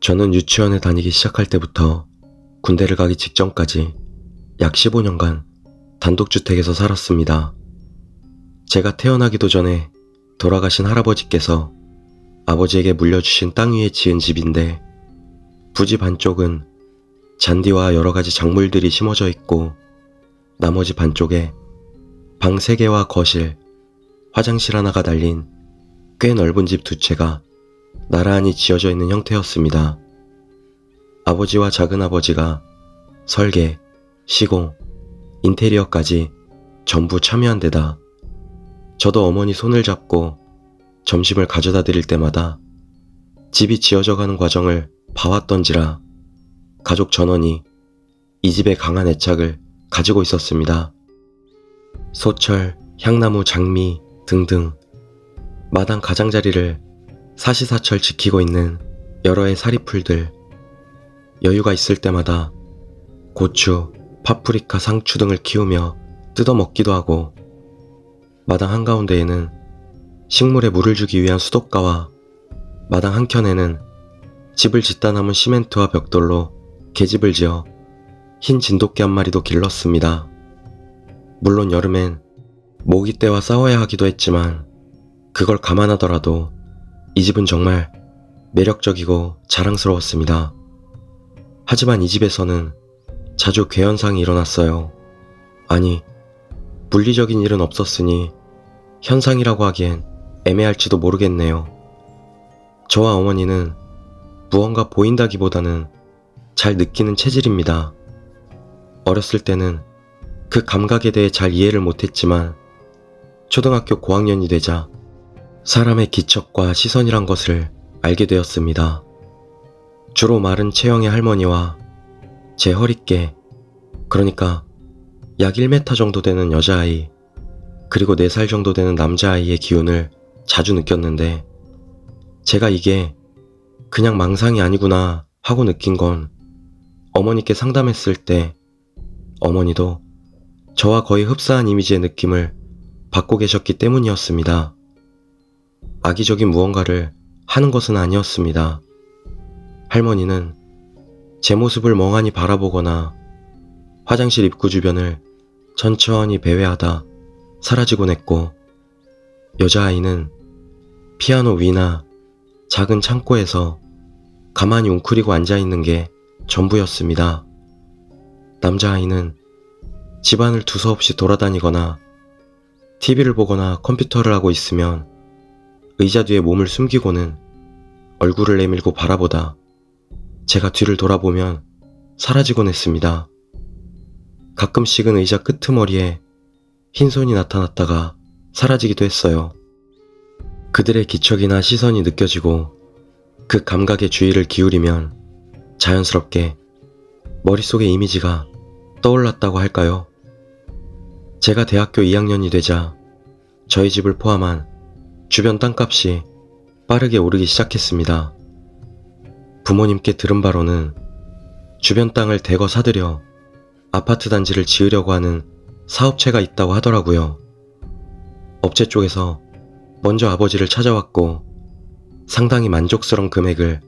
저는 유치원에 다니기 시작할 때부터 군대를 가기 직전까지 약 15년간 단독주택에서 살았습니다. 제가 태어나기도 전에 돌아가신 할아버지께서 아버지에게 물려주신 땅 위에 지은 집인데, 부지 반쪽은 잔디와 여러 가지 작물들이 심어져 있고, 나머지 반쪽에 방 3개와 거실, 화장실 하나가 달린 꽤 넓은 집 2채가 나란히 지어져 있는 형태였습니다. 아버지와 작은아버지가 설계, 시공, 인테리어까지 전부 참여한 데다 저도 어머니 손을 잡고 점심을 가져다 드릴 때마다 집이 지어져 가는 과정을 봐왔던지라 가족 전원이 이 집에 강한 애착을 가지고 있었습니다. 소철, 향나무, 장미 등등 마당 가장자리를 사시사철 지키고 있는 여러 해 사리풀들, 여유가 있을 때마다 고추, 파프리카, 상추 등을 키우며 뜯어먹기도 하고, 마당 한가운데에는 식물에 물을 주기 위한 수도가와 마당 한켠에는 집을 짓다 남은 시멘트와 벽돌로 계집을 지어 흰 진돗개 한 마리도 길렀습니다. 물론 여름엔 모기떼와 싸워야 하기도 했지만 그걸 감안하더라도 이 집은 정말 매력적이고 자랑스러웠습니다. 하지만 이 집에서는 자주 괴현상이 일어났어요. 아니, 물리적인 일은 없었으니 현상이라고 하기엔 애매할지도 모르겠네요. 저와 어머니는 무언가 보인다기보다는 잘 느끼는 체질입니다. 어렸을 때는 그 감각에 대해 잘 이해를 못했지만 초등학교 고학년이 되자 사람의 기척과 시선이란 것을 알게 되었습니다. 주로 마른 체형의 할머니와 제 허리께, 그러니까 약 1m 정도 되는 여자아이, 그리고 4살 정도 되는 남자아이의 기운을 자주 느꼈는데, 제가 이게 그냥 망상이 아니구나 하고 느낀 건 어머니께 상담했을 때 어머니도 저와 거의 흡사한 이미지의 느낌을 받고 계셨기 때문이었습니다. 악의적인 무언가를 하는 것은 아니었습니다. 할머니는 제 모습을 멍하니 바라보거나 화장실 입구 주변을 천천히 배회하다 사라지곤 했고, 여자아이는 피아노 위나 작은 창고에서 가만히 웅크리고 앉아있는 게 전부였습니다. 남자아이는 집안을 두서없이 돌아다니거나 TV를 보거나 컴퓨터를 하고 있으면 의자 뒤에 몸을 숨기고는 얼굴을 내밀고 바라보다 제가 뒤를 돌아보면 사라지곤 했습니다. 가끔씩은 의자 끄트머리에 흰손이 나타났다가 사라지기도 했어요. 그들의 기척이나 시선이 느껴지고 그 감각에 주의를 기울이면 자연스럽게 머릿속에 이미지가 떠올랐다고 할까요? 제가 대학교 2학년이 되자 저희 집을 포함한 주변 땅값이 빠르게 오르기 시작했습니다. 부모님께 들은 바로는 주변 땅을 대거 사들여 아파트 단지를 지으려고 하는 사업체가 있다고 하더라고요. 업체 쪽에서 먼저 아버지를 찾아왔고 상당히 만족스러운 금액을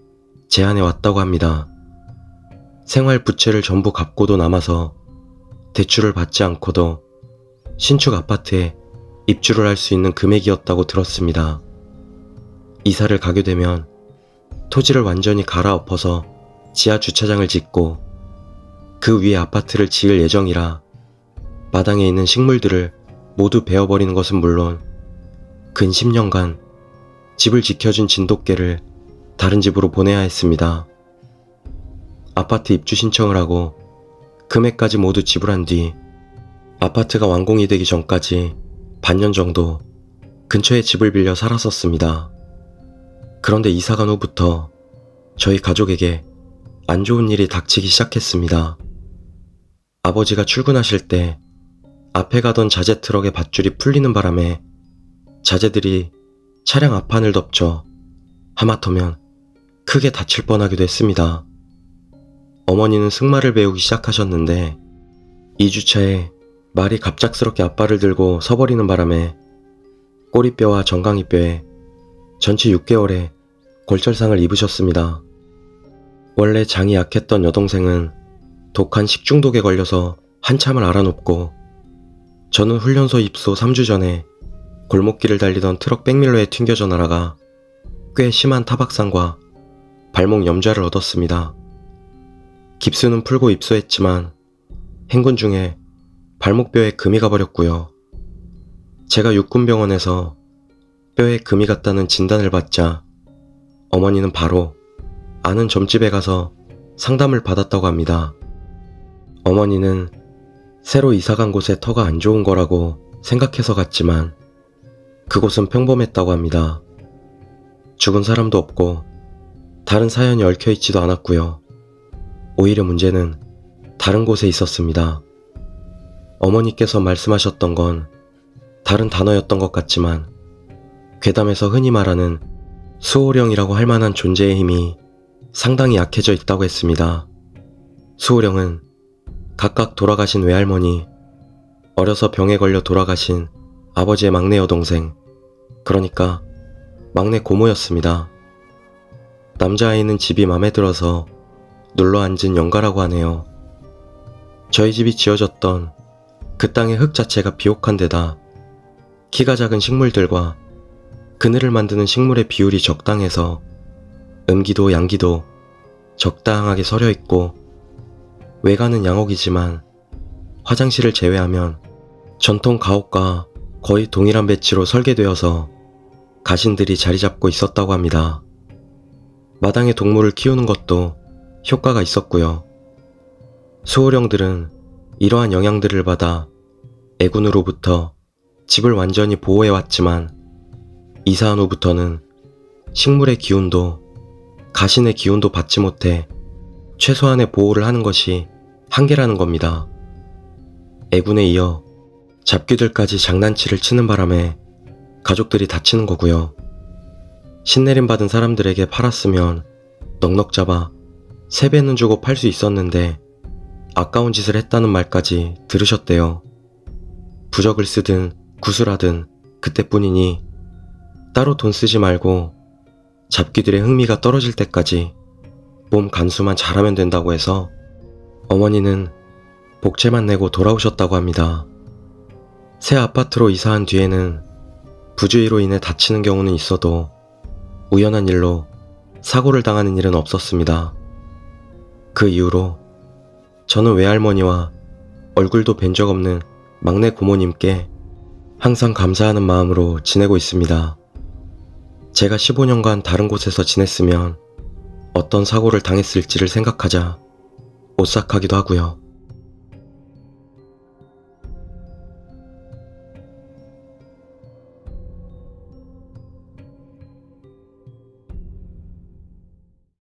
제안해 왔다고 합니다. 생활 부채를 전부 갚고도 남아서 대출을 받지 않고도 신축 아파트에 입주를 할 수 있는 금액이었다고 들었습니다. 이사를 가게 되면 토지를 완전히 갈아엎어서 지하 주차장을 짓고 그 위에 아파트를 지을 예정이라 마당에 있는 식물들을 모두 베어버리는 것은 물론 근 10년간 집을 지켜준 진돗개를 다른 집으로 보내야 했습니다. 아파트 입주 신청을 하고 금액까지 모두 지불한 뒤 아파트가 완공이 되기 전까지 반년 정도 근처에 집을 빌려 살았었습니다. 그런데 이사간 후부터 저희 가족에게 안 좋은 일이 닥치기 시작했습니다. 아버지가 출근하실 때 앞에 가던 자재 트럭의 밧줄이 풀리는 바람에 자재들이 차량 앞판을 덮쳐 하마터면 크게 다칠 뻔하기도 했습니다. 어머니는 승마를 배우기 시작하셨는데 2주차에 말이 갑작스럽게 앞발을 들고 서버리는 바람에 꼬리뼈와 정강이뼈에 전치 6개월의 골절상을 입으셨습니다. 원래 장이 약했던 여동생은 독한 식중독에 걸려서 한참을 앓아눕고, 저는 훈련소 입소 3주 전에 골목길을 달리던 트럭 백밀러에 튕겨져 날아가 꽤 심한 타박상과 발목 염좌를 얻었습니다. 깁스는 풀고 입소했지만 행군 중에 발목뼈에 금이 가버렸고요. 제가 육군병원에서 뼈에 금이 갔다는 진단을 받자 어머니는 바로 아는 점집에 가서 상담을 받았다고 합니다. 어머니는 새로 이사간 곳에 터가 안 좋은 거라고 생각해서 갔지만 그곳은 평범했다고 합니다. 죽은 사람도 없고 다른 사연이 얽혀있지도 않았고요. 오히려 문제는 다른 곳에 있었습니다. 어머니께서 말씀하셨던 건 다른 단어였던 것 같지만 괴담에서 흔히 말하는 수호령이라고 할 만한 존재의 힘이 상당히 약해져 있다고 했습니다. 수호령은 각각 돌아가신 외할머니, 어려서 병에 걸려 돌아가신 아버지의 막내 여동생, 그러니까 막내 고모였습니다. 남자아이는 집이 맘에 들어서 눌러 앉은 영가라고 하네요. 저희 집이 지어졌던 그 땅의 흙 자체가 비옥한 데다 키가 작은 식물들과 그늘을 만드는 식물의 비율이 적당해서 음기도 양기도 적당하게 서려 있고, 외관은 양옥이지만 화장실을 제외하면 전통 가옥과 거의 동일한 배치로 설계되어서 가신들이 자리 잡고 있었다고 합니다. 마당에 동물을 키우는 것도 효과가 있었고요. 수호령들은 이러한 영향들을 받아 애군으로부터 집을 완전히 보호해왔지만 이사한 후부터는 식물의 기운도 가신의 기운도 받지 못해 최소한의 보호를 하는 것이 한계라는 겁니다. 애군에 이어 잡귀들까지 장난치를 치는 바람에 가족들이 다치는 거고요. 신내림 받은 사람들에게 팔았으면 넉넉 잡아 3배는 주고 팔 수 있었는데 아까운 짓을 했다는 말까지 들으셨대요. 부적을 쓰든 구슬하든 그때뿐이니 따로 돈 쓰지 말고 잡귀들의 흥미가 떨어질 때까지 몸 간수만 잘하면 된다고 해서 어머니는 복채만 내고 돌아오셨다고 합니다. 새 아파트로 이사한 뒤에는 부주의로 인해 다치는 경우는 있어도 우연한 일로 사고를 당하는 일은 없었습니다. 그 이후로 저는 외할머니와 얼굴도 뵌 적 없는 막내 고모님께 항상 감사하는 마음으로 지내고 있습니다. 제가 15년간 다른 곳에서 지냈으면 어떤 사고를 당했을지를 생각하자 오싹하기도 하고요.